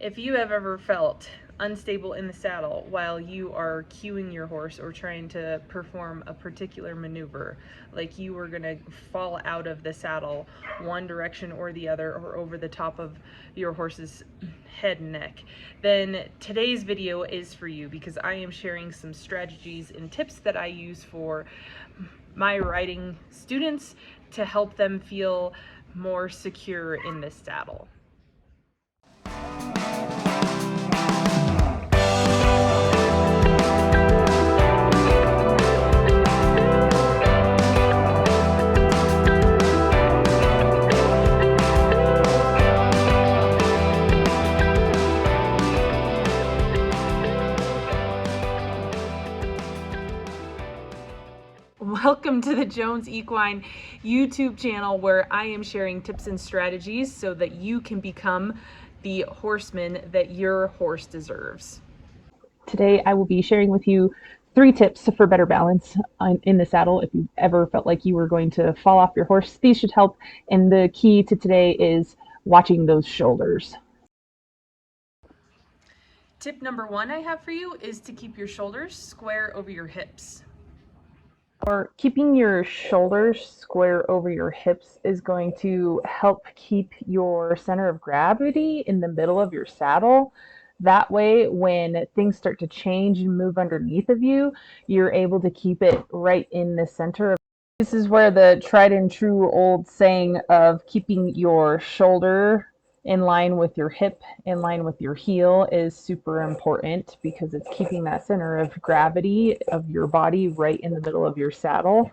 If you have ever felt unstable in the saddle while you are cueing your horse or trying to perform a particular maneuver, like you were going to fall out of the saddle one direction or the other or over the top of your horse's head and neck, then today's video is for you, because I am sharing some strategies and tips that I use for my riding students to help them feel more secure in this saddle. Welcome to the Jones Equine YouTube channel, where I am sharing tips and strategies so that you can become the horseman that your horse deserves. Today I will be sharing with you 3 tips for better balance in the saddle. If you've ever felt like you were going to fall off your horse, these should help. And the key to today is watching those shoulders. Tip number 1 I have for you is to keep your shoulders square over your hips. Or keeping your shoulders square over your hips is going to help keep your center of gravity in the middle of your saddle. That way, when things start to change and move underneath of you, you're able to keep it right in the center. This is where the tried and true old saying of keeping your shoulder in line with your hip, in line with your heel, is super important, because it's keeping that center of gravity of your body right in the middle of your saddle.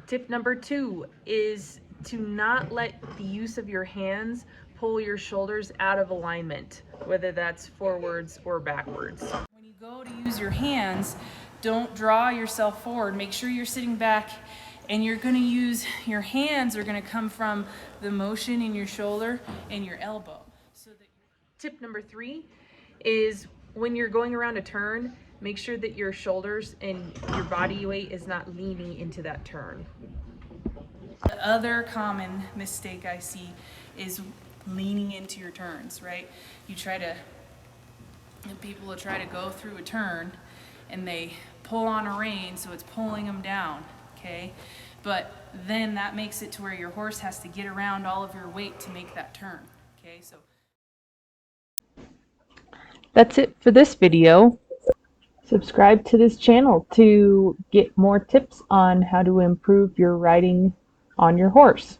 Tip number 2 is to not let the use of your hands pull your shoulders out of alignment, whether that's forwards or backwards. When you go to use your hands, don't draw yourself forward. Make sure you're sitting back, and you're going to use your hands are going to come from the motion in your shoulder and your elbow. Tip number 3 is when you're going around a turn, make sure that your shoulders and your body weight is not leaning into that turn. The other common mistake I see is leaning into your turns, right? People will try to go through a turn and they pull on a rein, so it's pulling them down, okay? But then that makes it to where your horse has to get around all of your weight to make that turn, okay? So that's it for this video. Subscribe to this channel to get more tips on how to improve your riding on your horse.